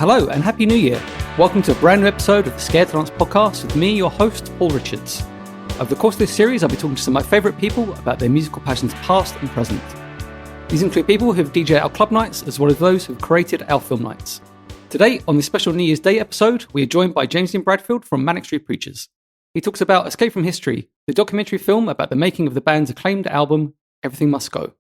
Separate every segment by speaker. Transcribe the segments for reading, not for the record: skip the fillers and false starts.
Speaker 1: Hello and Happy New Year. Welcome to a brand new episode of the Scared to Dance podcast with me, your host, Paul Richards. Over the course of this series, I'll be talking to some of my favourite people about their musical passions past and present. These include people who have DJed our club nights as well as those who have created our film nights. Today, on this special New Year's Day episode, we are joined by James Dean Bradfield from Manic Street Preachers. He talks about Escape from History, the documentary film about the making of the band's acclaimed album, Everything Must Go.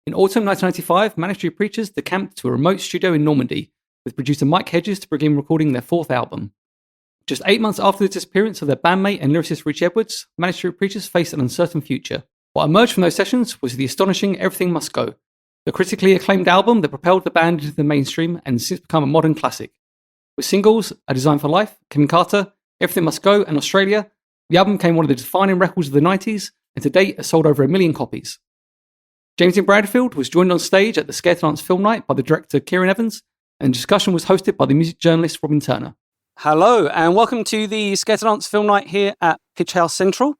Speaker 1: In autumn 1995, Manic Street Preachers decamped to a remote studio in Normandy, with producer Mike Hedges to begin recording their fourth album. Just 8 months after the disappearance of their bandmate and lyricist Richey Edwards, Manic Street Preachers faced an uncertain future. What emerged from those sessions was the astonishing Everything Must Go, the critically acclaimed album that propelled the band into the mainstream and since become a modern classic. With singles, A Design for Life, Kevin Carter, Everything Must Go, and Australia, the album became one of the defining records of the 90s, and to date has sold over 1 million copies. James Dean Bradfield was joined on stage at the Scared to Dance film night by the director Kieran Evans, and discussion was hosted by the music journalist Robin Turner. Hello, and welcome to the Scared to Dance film night here at Picturehouse Central.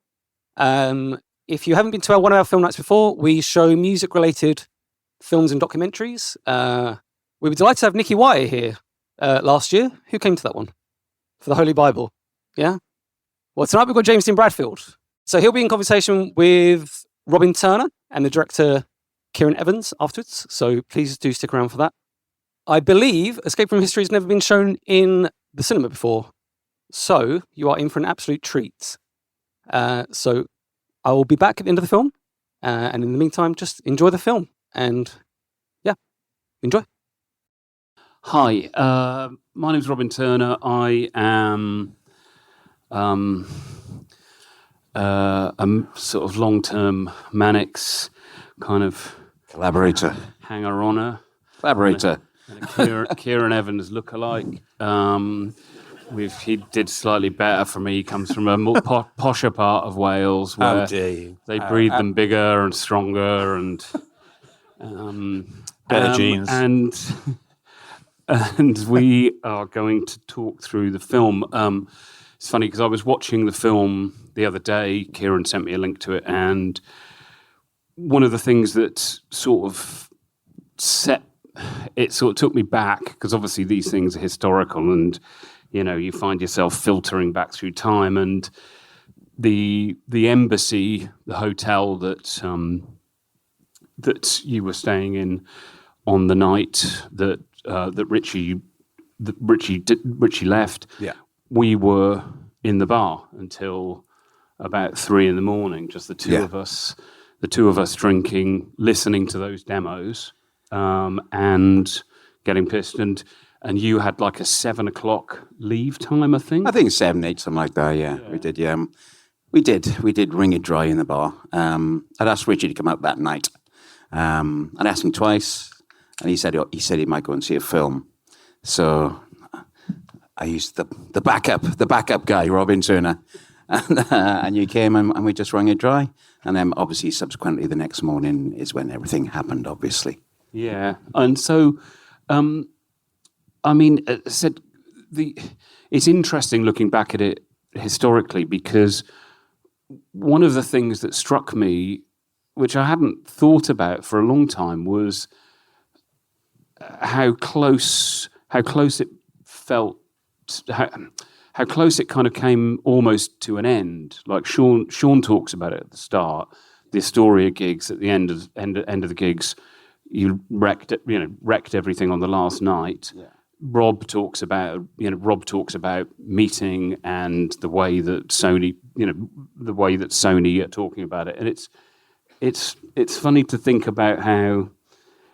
Speaker 1: If you haven't been to one of our film nights before, we show music-related films and documentaries. We were delighted to have Nicky White here last year. Who came to that one? For the Holy Bible, yeah? Well, tonight we've got James Dean Bradfield. So he'll be in conversation with Robin Turner and the director Kieran Evans afterwards, so please do stick around for that. I believe Escape from History has never been shown in the cinema before, so you are in for an absolute treat. So I will be back at the end of the film, and in the meantime, just enjoy the film, and yeah, enjoy.
Speaker 2: Hi, my name's Robin Turner. I am a sort of long-term Manic's kind of
Speaker 3: collaborator,
Speaker 2: hanger-oner.
Speaker 3: Collaborator.
Speaker 2: And Kieran Evans lookalike. He did slightly better for me. He comes from a more posher part of Wales where they breed them bigger and stronger and
Speaker 3: better genes.
Speaker 2: And we are going to talk through the film. It's funny because I was watching the film the other day. Kieran sent me a link to it, and one of the things that sort of took me back, because obviously these things are historical and, you know, you find yourself filtering back through time, and the embassy, the hotel that you were staying in on the night that Richey left,
Speaker 3: yeah.
Speaker 2: We were in the bar until about 3 a.m, just the two of us drinking, listening to those demos. And getting pissed, and you had like a 7 o'clock leave time, I think.
Speaker 3: I think 7, 8, something like that. Yeah. We did. Yeah, we did wring it dry in the bar. I'd asked Richie to come out that night. I'd asked him twice, and he said he might go and see a film. So I used the backup guy, Robin Turner, and you came and we just wrung it dry. And then obviously subsequently the next morning is when everything happened. Obviously.
Speaker 2: Yeah, and so, it's interesting looking back at it historically, because one of the things that struck me, which I hadn't thought about for a long time, was how close it felt, how close it kind of came almost to an end. Like Sean talks about it at the start, the Astoria gigs at the end of the gigs. You wrecked everything on the last night. Yeah. Rob talks about meeting and the way that Sony are talking about it, and it's funny to think about how,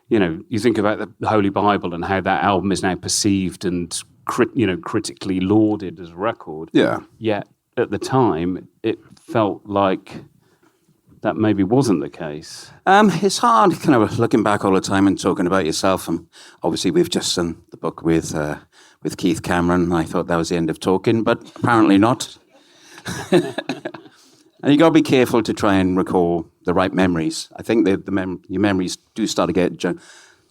Speaker 2: you think about the Holy Bible and how that album is now perceived and critically lauded as a record.
Speaker 3: Yeah.
Speaker 2: Yet at the time, it felt like that maybe wasn't the case.
Speaker 3: It's hard kind of looking back all the time and talking about yourself. And obviously we've just done the book with Keith Cameron. I thought that was the end of talking, but apparently not. And you got to be careful to try and recall the right memories. I think your memories do start to get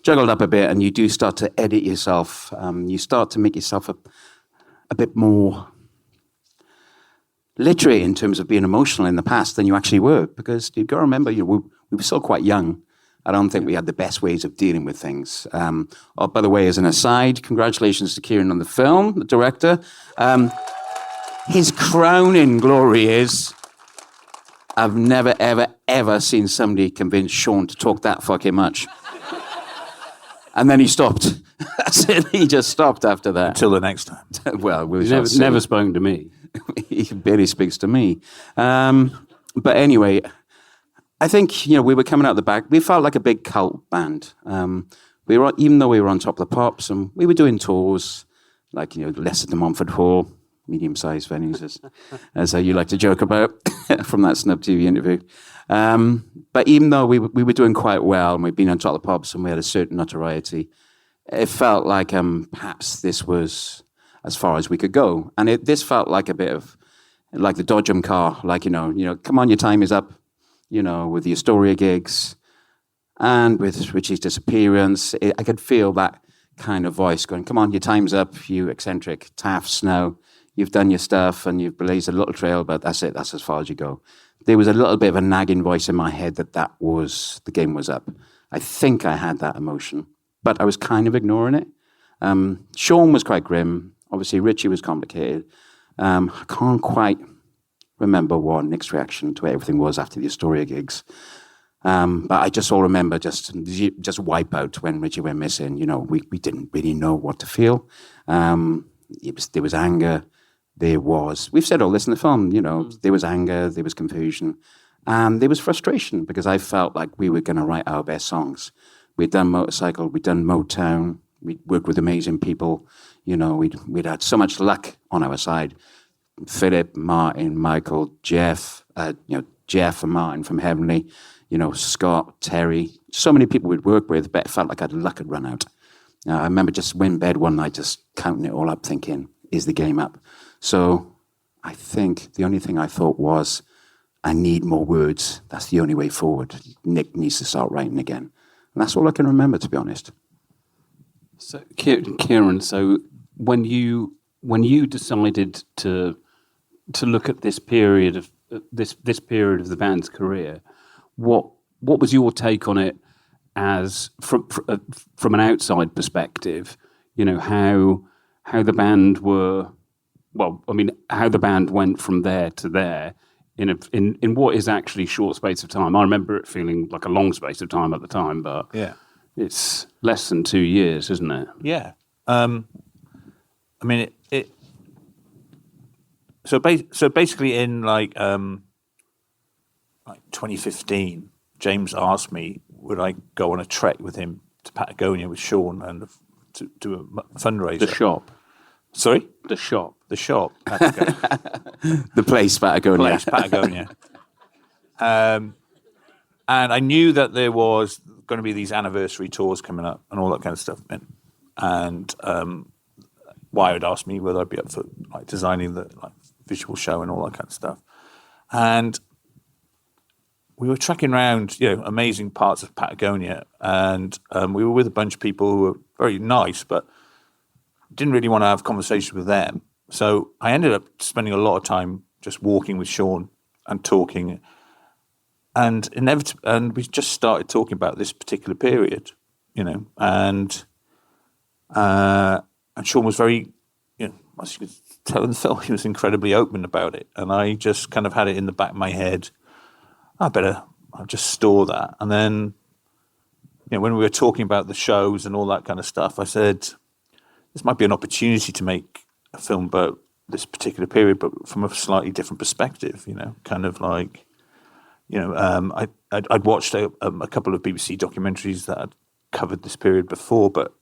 Speaker 3: juggled up a bit, and you do start to edit yourself. You start to make yourself a bit more literate in terms of being emotional in the past than you actually were, because you've got to remember we were still quite young I don't think we had the best ways of dealing with things. Oh, by the way, as an aside, congratulations to Kieran on the film, the director. His crowning glory is, I've never, ever, ever seen somebody convince Sean to talk that fucking much. And then he stopped. That's it. He just stopped after that.
Speaker 4: Until the next time.
Speaker 3: Well, we
Speaker 2: He's never spoken to me.
Speaker 3: He barely speaks to me. But anyway, I think, we were coming out the back. We felt like a big cult band. Even though we were on Top of the Pops, and we were doing tours, like, Leicester to Montfort Hall, medium-sized venues, as you like to joke about from that Snub TV interview. But even though we were doing quite well, and we'd been on Top of the Pops, and we had a certain notoriety, it felt like perhaps this was as far as we could go. And this felt like a bit of, like the Dodgem car, like, come on, your time is up, with the Astoria gigs, and with Richey's disappearance. I could feel that kind of voice going, come on, your time's up, you eccentric Tafts now. You've done your stuff and you've blazed a little trail, but that's it. That's as far as you go. There was a little bit of a nagging voice in my head that the game was up. I think I had that emotion, but I was kind of ignoring it. Sean was quite grim. Obviously, Richey was complicated. I can't quite remember what Nick's reaction to everything was after the Astoria gigs. But I just all remember just wipe out when Richey went missing. We didn't really know what to feel. There was anger. We've said all this in the film, there was anger, there was confusion, and there was frustration because I felt like we were going to write our best songs. We'd done Motorcycle, we'd done Motown, we'd worked with amazing people, we'd had so much luck on our side. Philip, Martin, Michael, Jeff, Jeff and Martin from Heavenly, Scott, Terry, so many people we'd worked with, but it felt like luck had run out. I remember just went in bed one night, just counting it all up, thinking, is the game up? So I think the only thing I thought was, I need more words. That's the only way forward. Nick needs to start writing again. And that's all I can remember, to be honest.
Speaker 2: So, Kieran, so when you decided to look at this period of this period of the band's career, what was your take on it as from an outside perspective? How the band were. Well, I mean, how the band went from there to there in what is actually a short space of time. I remember it feeling like a long space of time at the time, but it's less than 2 years, isn't it?
Speaker 4: Yeah. I mean, So basically, in like 2015, James asked me would I go on a trek with him to Patagonia with Sean and to do a fundraiser.
Speaker 2: The shop.
Speaker 4: Sorry?
Speaker 2: The shop.
Speaker 4: The shop. Patagonia.
Speaker 3: The place, Patagonia.
Speaker 4: Patagonia. And I knew that there was going to be these anniversary tours coming up and all that kind of stuff. And Wyatt had asked me whether I'd be up for like designing the visual show and all that kind of stuff. And we were trekking around, amazing parts of Patagonia, and we were with a bunch of people who were very nice, but didn't really want to have conversations with them. So I ended up spending a lot of time just walking with Sean and talking, and we just started talking about this particular period, and Sean was very, as you could tell in the film, he was incredibly open about it, and I just kind of had it in the back of my head, I'll just store that. And then, when we were talking about the shows and all that kind of stuff, I said, this might be an opportunity to make a film about this particular period, but from a slightly different perspective, kind of like, I'd watched a couple of BBC documentaries that had covered this period before, but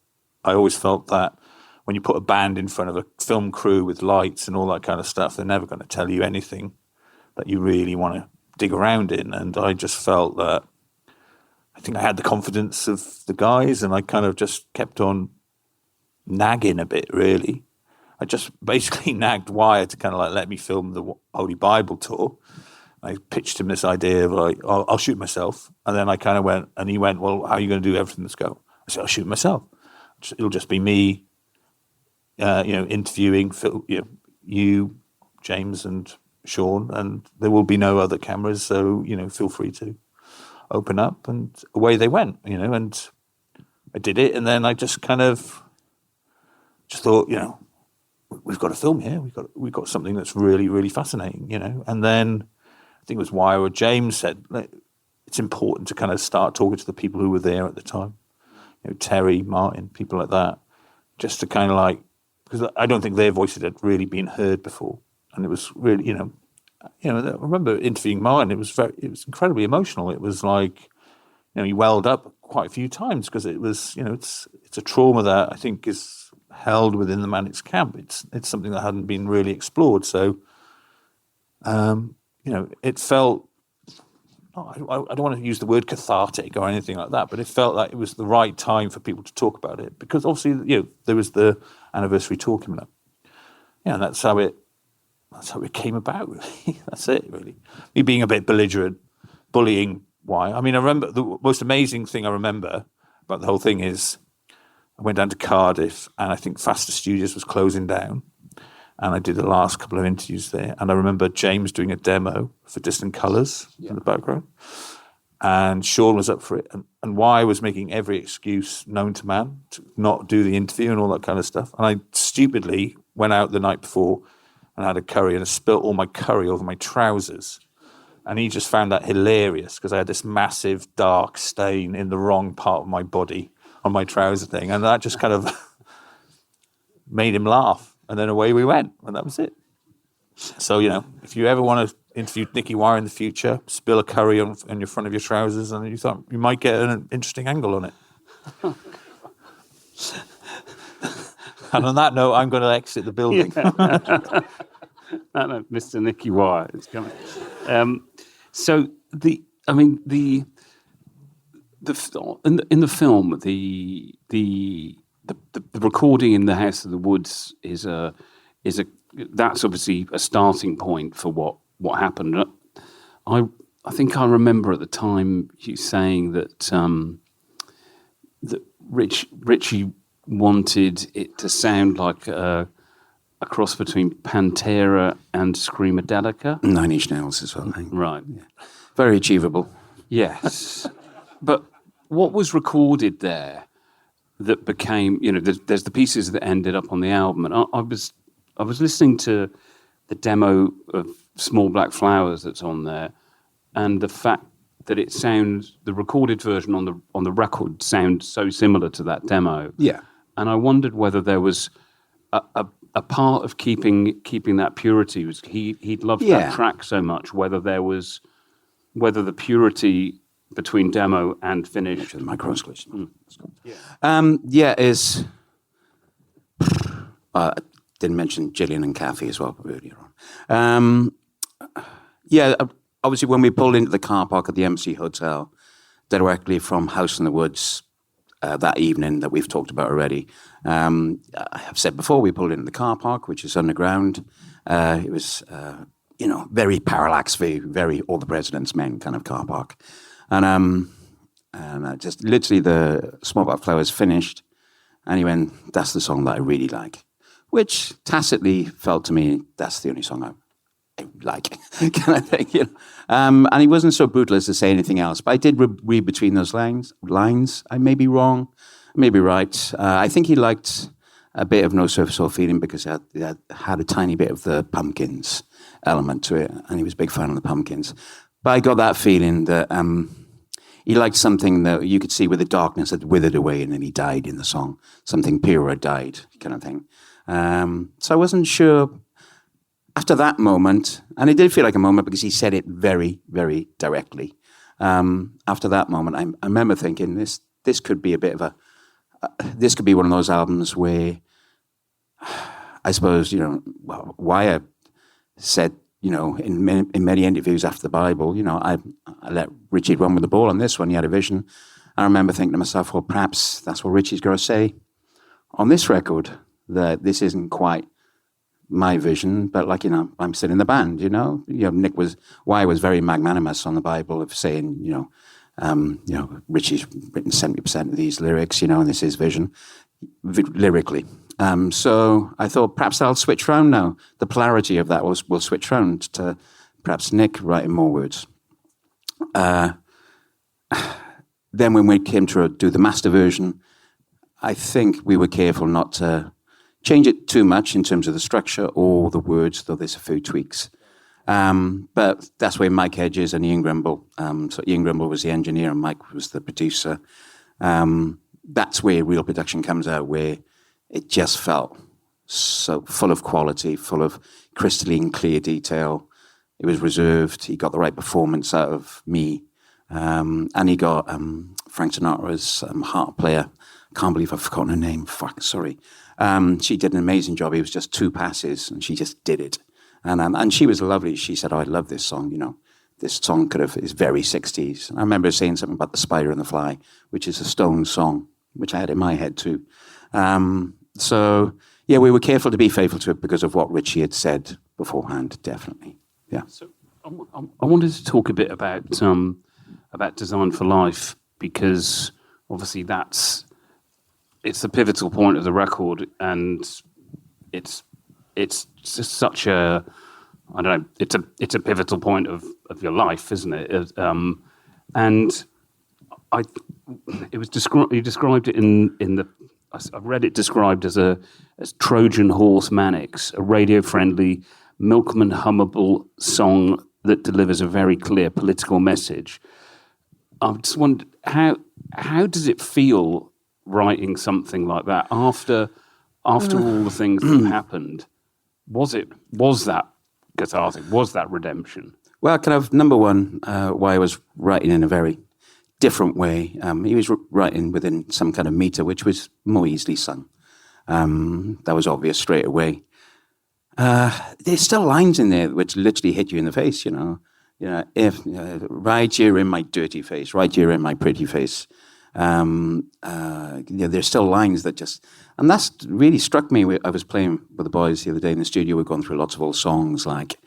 Speaker 4: I always felt that when you put a band in front of a film crew with lights and all that kind of stuff, they're never going to tell you anything that you really want to dig around in. And I just felt that I think I had the confidence of the guys, and I kind of just kept on nagging a bit, really. I just basically nagged Wyatt to kind of like let me film the Holy Bible tour. I pitched him this idea of like, I'll shoot myself. And then I kind of went, and he went, well, how are you going to do everything that's go? I said, I'll shoot myself. It'll just be me, interviewing Phil, you, James, and Sean, and there will be no other cameras, so feel free to open up, and away they went, and I did it, and then I just kind of just thought, we've got a film here, we've got something that's really, really fascinating, and then I think it was Wire or James said, it's important to kind of start talking to the people who were there at the time, Terry, Martin, people like that, just to kind of because I don't think their voices had really been heard before, and it was really, I remember interviewing Martin. It was incredibly emotional. It was like, he welled up quite a few times because it was, it's a trauma that I think is held within the Manic's camp. It's something that hadn't been really explored. So, it felt. I don't want to use the word cathartic or anything like that, but it felt like it was the right time for people to talk about it because obviously, there was the anniversary tour coming up. Yeah, and that's how it came about, really. That's it, really. Me being a bit belligerent, bullying Why. I mean, I remember the most amazing thing I remember about the whole thing is I went down to Cardiff and I think Faster Studios was closing down. And I did the last couple of interviews there. And I remember James doing a demo for Distant Colours in the background. And Sean was up for it. And Why was making every excuse known to man to not do the interview and all that kind of stuff. And I stupidly went out the night before and had a curry and I spilt all my curry over my trousers. And he just found that hilarious because I had this massive dark stain in the wrong part of my body on my trouser thing. And that just kind of made him laugh. And then away we went, and that was it. So, if you ever want to interview Nicky Wire in the future, spill a curry on your front of your trousers, and you thought you might get an interesting angle on it. And on that note, I'm going to exit the building.
Speaker 2: No, Mr. Nicky Wire is coming. In the film, the recording in the House of the Woods is that's obviously a starting point for what happened. I think I remember at the time you saying that that Richey wanted it to sound like a cross between Pantera and Screamadelica.
Speaker 3: 9 Inch Nails as well.
Speaker 2: Right.
Speaker 3: Yeah. Very achievable.
Speaker 2: Yes. But what was recorded there that became, there's the pieces that ended up on the album, and I was listening to the demo of Small Black Flowers that's on there, and the fact that it sounds, the recorded version on the record sounds so similar to that demo. Yeah. And I wondered whether there was a part of keeping that purity was he'd loved that track so much, whether the purity between demo and finished.
Speaker 3: The microphone. I didn't mention Gillian and Kathy as well earlier on. Obviously when we pulled into the car park at the MC Hotel, directly from House in the Woods that evening that we've talked about already, I have said before, we pulled into the car park, which is underground. It was, very parallax view, very All the President's Men kind of car park. And just literally the Small Black Flowers finished, and he went, that's the song that I really like, which tacitly felt to me, that's the only song I like, kind of thing. And he wasn't so brutal as to say anything else, but I did read between those lines. I may be wrong, I may be right. I think he liked a bit of No Surface or Feeling because it had a tiny bit of the Pumpkins element to it, and he was a big fan of the Pumpkins. But I got that feeling that he liked something that you could see where the darkness had withered away and then he died in the song. Something pure had died, kind of thing. So I wasn't sure after that moment, and it did feel like a moment because he said it very, very directly. After that moment, I remember thinking this could be a bit of this could be one of those albums where I suppose, Wire said, in many interviews after the Bible, I let Richey run with the ball on this one. He had a vision. I remember thinking to myself, well, perhaps that's what Richey's going to say on this record, that this isn't quite my vision, but I'm still in the band, Wire was very magnanimous on the Bible of saying, Richey's written 70% of these lyrics, and this is vision, lyrically. So I thought perhaps I'll switch round now. The polarity of that will switch round to perhaps Nick writing more words. then when we came to do the master version, I think we were careful not to change it too much in terms of the structure or the words, though there's a few tweaks. But that's where Mike Hedges and Ian Grimble, so Ian Grimble was the engineer and Mike was the producer. That's where real production comes out, where it just felt so full of quality, full of crystalline clear detail. It was reserved. He got the right performance out of me. And he got Frank Sinatra's harp player. Can't believe I've forgotten her name. Fuck, sorry. She did an amazing job. It was just 2 passes, and she just did it. And she was lovely. She said, "Oh, I love this song. You know, this song is very 60s." And I remember saying something about The Spider and the Fly, which is a Stones song, which I had in my head too. So, yeah, we were careful to be faithful to it because of what Richey had said beforehand, definitely. Yeah.
Speaker 2: So I wanted to talk a bit about Design for Life, because obviously it's the pivotal point of the record, and it's just such a, I don't know, it's a pivotal point of your life, isn't it? And you described it in the, I've read it described as Trojan Horse Manics, a radio-friendly, milkman hummable song that delivers a very clear political message. I just wondered, how does it feel writing something like that after all the things that happened? Was that cathartic? Was that redemption?
Speaker 3: Well, kind of number one, why I was writing in a very different way. He was writing within some kind of meter, which was more easily sung. That was obvious straight away. There's still lines in there which literally hit you in the face, you know. If right here in my dirty face, right here in my pretty face. There's still lines that just, and that's really struck me. I was playing with the boys the other day in the studio. We're going through lots of old songs like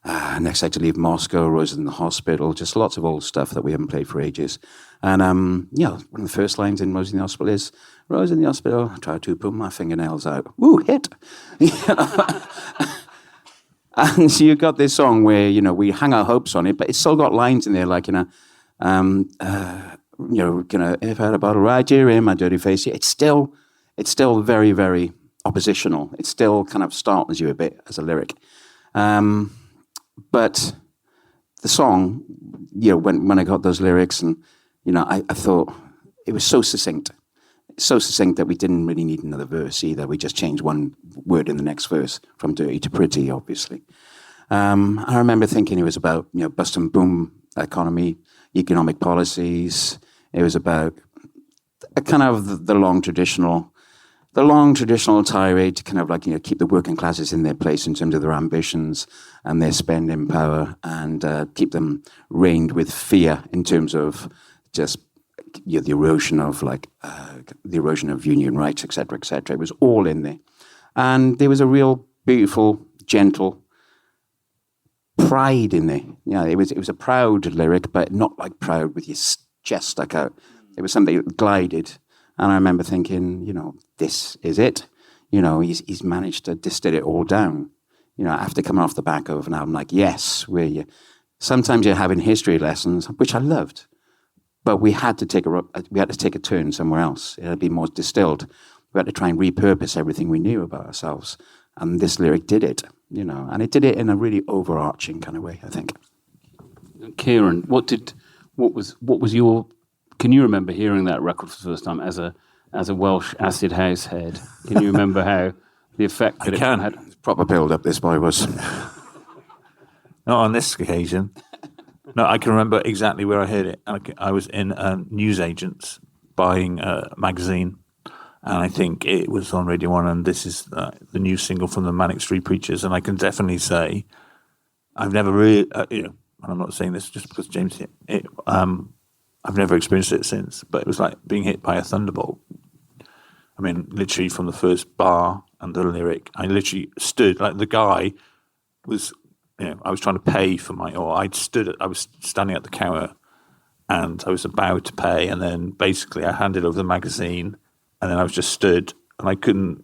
Speaker 3: Next Night to Leave Moscow, Roses in the Hospital, just lots of old stuff that we haven't played for ages. And one of the first lines in Rose in the Hospital is, "Rose in the hospital, try to pull my fingernails out." Woo, hit. And so you've got this song where, we hang our hopes on it, but it's still got lines in there like, if I had a bottle right here in my dirty face, it's still very, very oppositional. It still kind of startles you a bit as a lyric. But the song, when I got those lyrics and, I thought it was so succinct that we didn't really need another verse either. We just changed one word in the next verse from dirty to pretty, obviously. I remember thinking it was about, bust and boom economy, economic policies. It was about a kind of the long traditional tirade to kind of like, keep the working classes in their place in terms of their ambitions and their spending power, and keep them reigned with fear in terms of just the erosion of union rights, et cetera, et cetera. It was all in there. And there was a real beautiful, gentle pride in there. It was a proud lyric, but not like proud with your chest stuck out. It was something that glided. And I remember thinking, this is it. He's managed to distill it all down. After coming off the back of an album like Yes, where sometimes you're having history lessons, which I loved, but we had to take a turn somewhere else. It had to be more distilled. We had to try and repurpose everything we knew about ourselves. And this lyric did it, and it did it in a really overarching kind of way, I think.
Speaker 2: Kieran, what was your? Can you remember hearing that record for the first time as a Welsh acid house head? Can you remember how the effect that it had?
Speaker 3: Proper build-up this boy was.
Speaker 4: Not on this occasion. No, I can remember exactly where I heard it. I was in newsagents buying a magazine, and I think it was on Radio 1, and this is the new single from the Manic Street Preachers, and I can definitely say I've never really, and I'm not saying this just because James hit it, I've never experienced it since, but it was like being hit by a thunderbolt. I mean, literally from the first bar and the lyric, I literally stood, like the guy was, I was trying to pay for I was standing at the counter and I was about to pay, and then basically I handed over the magazine, and then I was just stood and I couldn't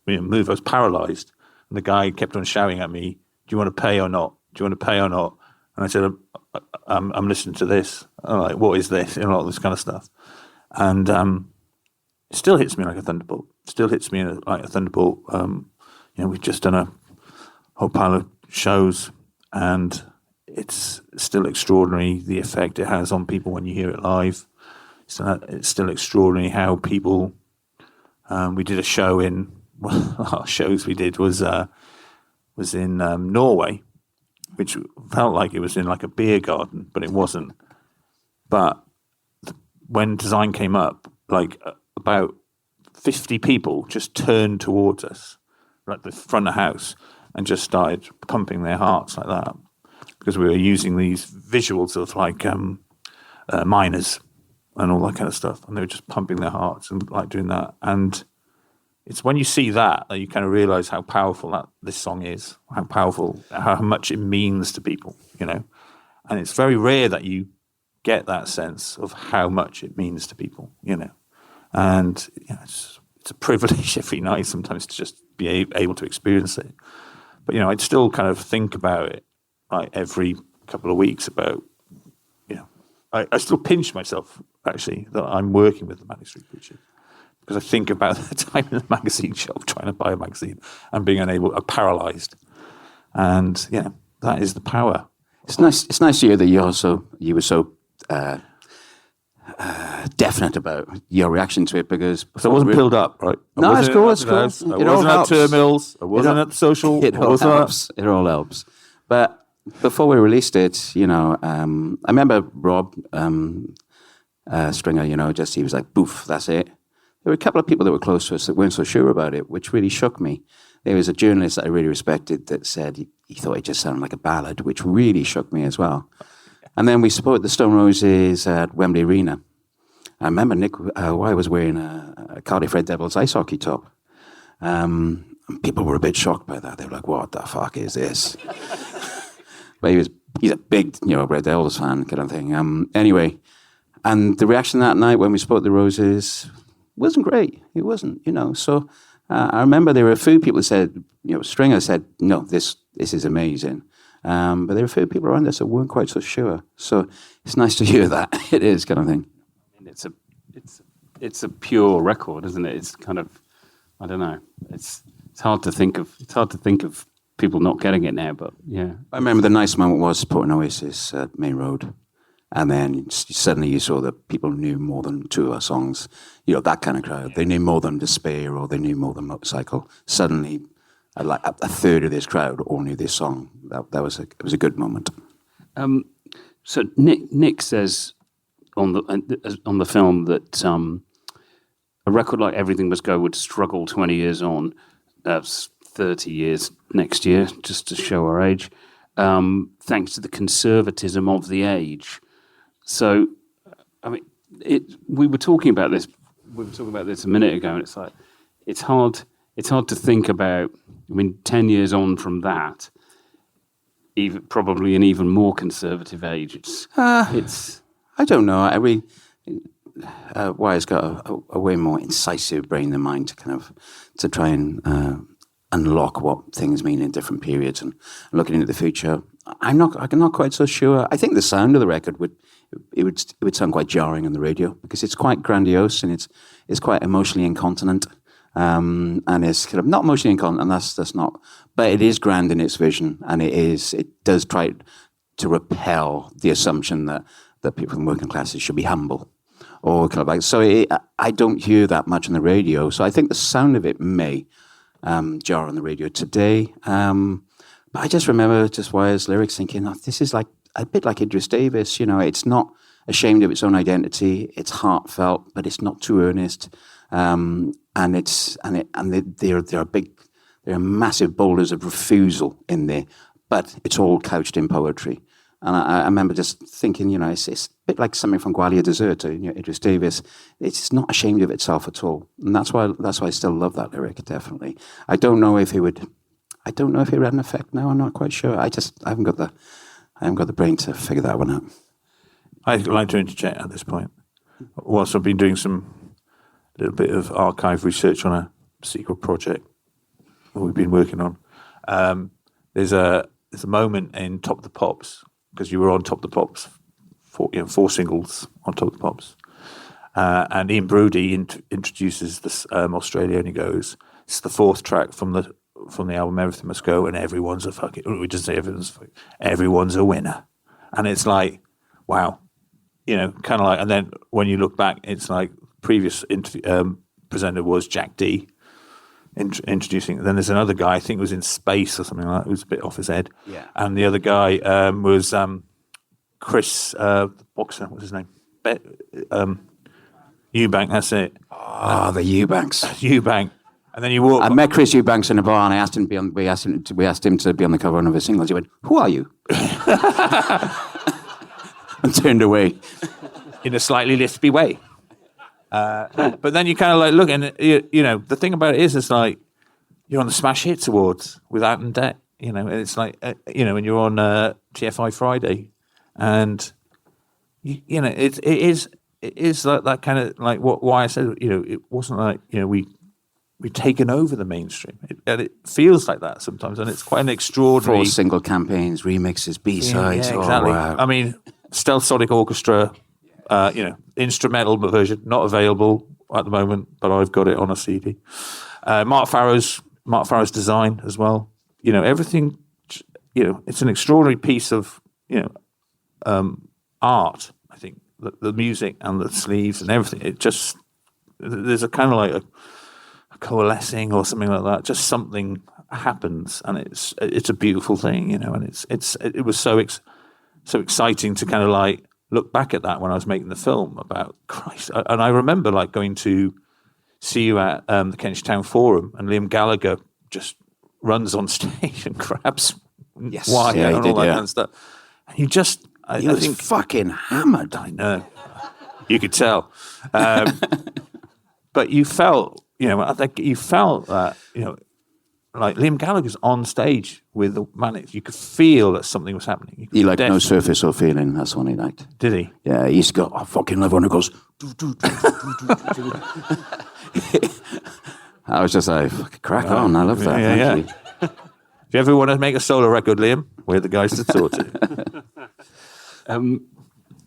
Speaker 4: move. I was paralyzed. And the guy kept on shouting at me, "Do you want to pay or not? Do you want to pay or not?" And I said, I'm listening to this. I'm like, what is this? And all this kind of stuff. And it still hits me like a thunderbolt. Still hits me like a thunderbolt. We've just done a whole pile of shows, and it's still extraordinary the effect it has on people when you hear it live. It's still extraordinary how people. We did a show our shows we did was in Norway, which felt like it was in like a beer garden, but it wasn't. But when design came up, like about 50 people just turned towards us, like the front of the house, and just started pumping their hearts like that, because we were using these visuals of like miners and all that kind of stuff, and they were just pumping their hearts and like doing that. And it's when you see that you kind of realize how powerful this song is, how powerful, how much it means to people, And it's very rare that you get that sense of how much it means to people, And it's a privilege every night sometimes to just be able to experience it. But I'd still kind of think about it like every couple of weeks about, I still pinch myself actually that I'm working with the Manic Street Preachers. Because I think about the time in the magazine shop trying to buy a magazine and being paralysed. And that is the power.
Speaker 3: It's nice. It's nice to hear that you were so definite about your reaction to it, because
Speaker 4: so it wasn't filled up, right?
Speaker 3: No, it's cool. It's cool.
Speaker 4: I wasn't at terminals. I wasn't at the social.
Speaker 3: It all helps. It all helps. But before we released it, I remember Rob Stringer. He was like, "Boof, that's it." There were a couple of people that were close to us that weren't so sure about it, which really shook me. There was a journalist that I really respected that said he thought it just sounded like a ballad, which really shook me as well. And then we supported the Stone Roses at Wembley Arena. I remember Nick White was wearing a Cardiff Red Devils ice hockey top. And people were a bit shocked by that. They were like, what the fuck is this? But he's a big, Red Devils fan kind of thing. Anyway, and the reaction that night when we supported the Roses wasn't great. It wasn't, So I remember there were a few people that said, Stringer said, no, this is amazing. But there were a few people around us that weren't quite so sure. So it's nice to hear that it is kind of thing.
Speaker 2: And it's a pure record, isn't it? It's kind of, I don't know. It's hard to think of people not getting it now, but yeah.
Speaker 3: I remember the nice moment was supporting Oasis at Main Road. And then suddenly you saw that people knew more than two of our songs. That kind of crowd. Yeah. They knew more than Despair, or they knew more than Motorcycle. Suddenly, like a third of this crowd all knew this song. It was a good moment.
Speaker 2: So Nick says on the film that a record like Everything Must Go would struggle 20 years on. That's 30 years next year, just to show our age. Thanks to the conservatism of the age. So, I mean, we were talking about this. We were talking about this a minute ago, and it's like it's hard to think about. 10 years on from that, probably an even more conservative age.
Speaker 3: I don't know. Wire's got a way more incisive brain than mine to try and unlock what things mean in different periods and looking into the future. I'm not quite so sure. I think the sound of the record would sound quite jarring on the radio, because it's quite grandiose and it's quite emotionally incontinent. And it's kind of not emotionally incontinent, and that's not, but it is grand in its vision, and it does try to repel the assumption that people from working classes should be humble, or kind of like, so I don't hear that much on the radio, so I think the sound of it may jar on the radio today, but I just remember Wire's lyrics thinking, this is like a bit like Idris Davis, it's not ashamed of its own identity, it's heartfelt, but it's not too earnest. There are massive boulders of refusal in there, but it's all couched in poetry. And I remember just thinking, it's a bit like something from Gwalia Desert, Idris Davis. It's not ashamed of itself at all, and that's why I still love that lyric. Definitely, I don't know if it would had an effect now. I'm not quite sure. I haven't got the brain to figure that one out.
Speaker 4: I'd like to interject at this point. Whilst I've been doing a little bit of archive research on a secret project that we've been working on. There's a moment in Top of the Pops because you were on Top of the Pops, 4 singles on Top of the Pops. And Ian Broody introduces this Australia, and he goes, "It's the 4th track from the album Everything Must Go, and everyone's we just say everyone's a winner." And it's like, wow, kind of like. And then when you look back, it's like previous presenter was Jack D. Introducing. Then there's another guy, I think it was in Space or something like that, who's a bit off his head.
Speaker 3: Yeah.
Speaker 4: And the other guy was Chris, the boxer, what's his name? Eubank, that's it.
Speaker 3: Oh, the Eubanks.
Speaker 4: Eubank. And then you walk.
Speaker 3: I met Chris Eubanks in a bar, and I asked him to be on. We asked him to be on the cover of one of his singles. He went, "Who are you?" And turned away
Speaker 4: in a slightly lispy way. But then you kind of like look, and the thing about it is, it's like you're on the Smash Hits Awards with Out and Debt. And it's like and you're on TFI Friday, and it is like that kind of like why I said it wasn't like we've taken over the mainstream, and it feels like that sometimes, and it's quite an extraordinary.
Speaker 3: 4 single campaigns, remixes, B-sides.
Speaker 4: Yeah, exactly.
Speaker 3: Oh, wow.
Speaker 4: I mean, Stealth Sonic Orchestra, instrumental version, not available at the moment, but I've got it on a CD. Mark Farrow's design as well. Everything. It's an extraordinary piece of art. I think the music and the sleeves and everything. It just there's a kind of like a coalescing or something like that. Just something happens, and it's a beautiful thing, And it was so exciting to kind of like look back at that when I was making the film about Christ. And I remember like going to see you at the Kentish Town Forum, and Liam Gallagher just runs on stage and grabs wire and all that kind of stuff. And he just, I think,
Speaker 3: fucking hammered.
Speaker 4: I know, you could tell, but you felt, I think you felt that, like Liam Gallagher's on stage with the Manic. You could feel that something was happening.
Speaker 3: He liked No Surface or Feeling. That's the one he liked.
Speaker 4: Did he?
Speaker 3: Yeah, he used to go, I fucking love when it goes. I was just like, fucking crack on. I love that. Thank you.
Speaker 4: If you ever want to make a solo record, Liam, we're the guys to talk to.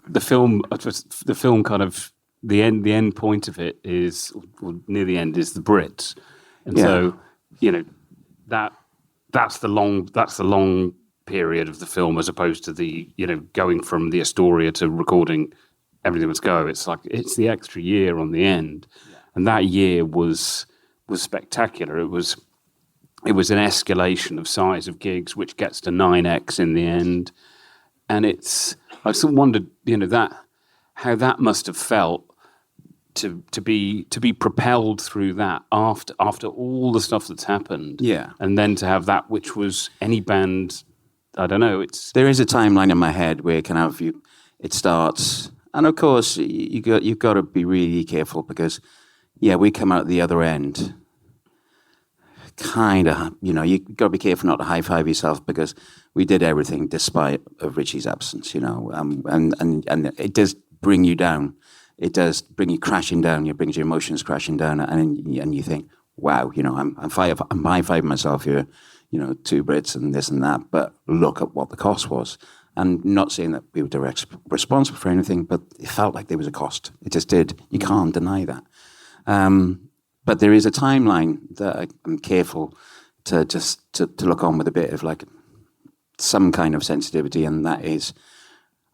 Speaker 2: The film kind of the end point of it is, or near the end, is the Brits, and so that's the long period of the film, as opposed to the going from the Astoria to recording Everything Must Go. It's like it's the extra year on the end, and that year was spectacular. It was an escalation of size of gigs, which gets to 9x in the end, and I sort of wondered how that must have felt to be propelled through that after all the stuff that's happened, and then to have that, which was any band, I don't know.
Speaker 3: There is a timeline in my head where it starts, and of course you've got to be really careful because we come out the other end. Kind of, you've got to be careful not to high five yourself because we did everything despite of Richie's absence, and it does bring you down. It does bring you crashing down. It brings your emotions crashing down, and you think, wow, I'm high-fiving myself here, 2 Brits and this and that, but look at what the cost was. And not saying that we were direct responsible for anything, but it felt like there was a cost. It just did. You can't deny that. But there is a timeline that I'm careful to look on with a bit of like some kind of sensitivity, and that is,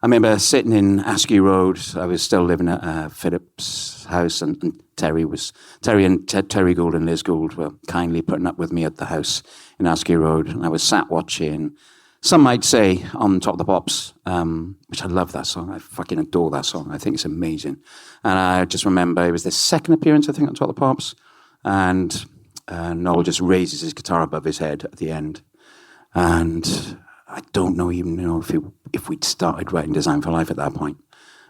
Speaker 3: I remember sitting in Askew Road. I was still living at Philip's house, and Terry Gould and Liz Gould were kindly putting up with me at the house in Askew Road, and I was sat watching, some might say, on Top of the Pops, which I love that song. I fucking adore that song. I think it's amazing. And I just remember it was the second appearance, I think, on Top of the Pops, and Noel just raises his guitar above his head at the end, and I don't know even if we'd started writing Design for Life at that point.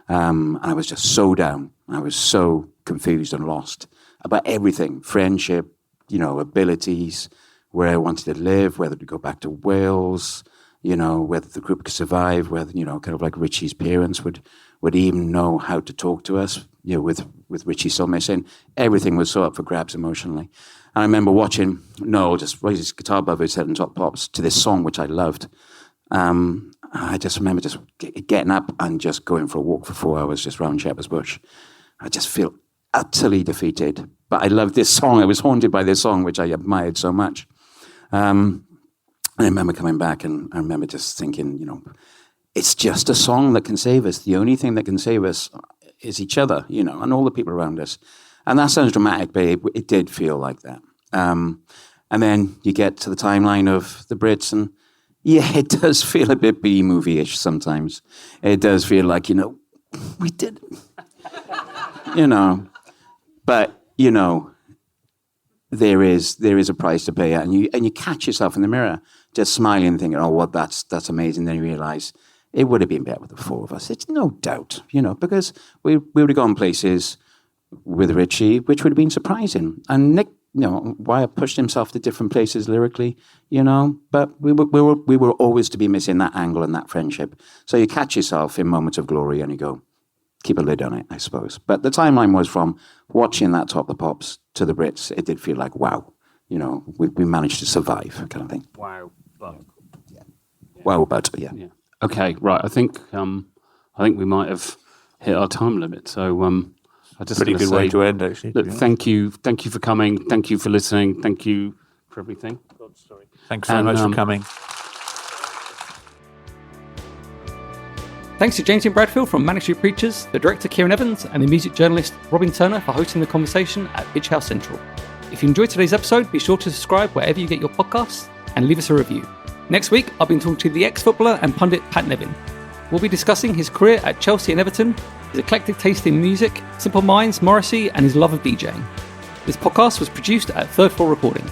Speaker 3: And I was just so down. I was so confused and lost about everything. Friendship, abilities, where I wanted to live, whether to go back to Wales, whether the group could survive, whether, kind of like Richie's parents would even know how to talk to us, with Richie still missing. Everything was so up for grabs emotionally. And I remember watching Noel just raise his guitar above his head and Top Pops to this song, which I loved. And I just remember just getting up and just going for a walk for 4 hours just round Shepherd's Bush. I just feel utterly defeated. But I loved this song. I was haunted by this song, which I admired so much. And I remember coming back and I remember just thinking, you know, it's just a song that can save us. The only thing that can save us is each other, you know, and all the people around us. And that sounds dramatic, but it did feel like that. And then you get to the timeline of the Brits and yeah, it does feel a bit B-movie-ish sometimes. It does feel like, you know, we did, you know. But, you know, there is a price to pay, and you catch yourself in the mirror just smiling and thinking, oh, well, that's amazing. Then you realise it would have been better with the four of us. It's no doubt, you know, because we would have gone places with Richey, which would have been surprising. And Nick, you know, Wyatt pushed himself to different places lyrically, you know, but we were always to be missing that angle and that friendship. So you catch yourself in moments of glory and you go, keep a lid on it, I suppose. But the timeline was from watching that Top the Pops to the Brits. It did feel like, wow, you know, we managed to survive, kind of thing.
Speaker 2: Wow.
Speaker 3: Yeah. Wow, but yeah.
Speaker 2: Okay, right. I think we might have hit our time limit. So I just
Speaker 4: pretty good way to end, actually.
Speaker 2: Look, thank you for coming. Thank you for listening. Thank you for everything. God, sorry.
Speaker 4: Thanks very much for coming.
Speaker 1: Thanks to James Dean Bradfield from Manic Street Preachers, the director Kieran Evans, and the music journalist Robin Turner for hosting the conversation at Picturehouse Central. If you enjoyed today's episode, be sure to subscribe wherever you get your podcasts and leave us a review. Next week, I've been talking to the ex-footballer and pundit Pat Nevin. We'll be discussing his career at Chelsea and Everton, his eclectic taste in music, Simple Minds, Morrissey, and his love of DJing. This podcast was produced at Third Floor Recording.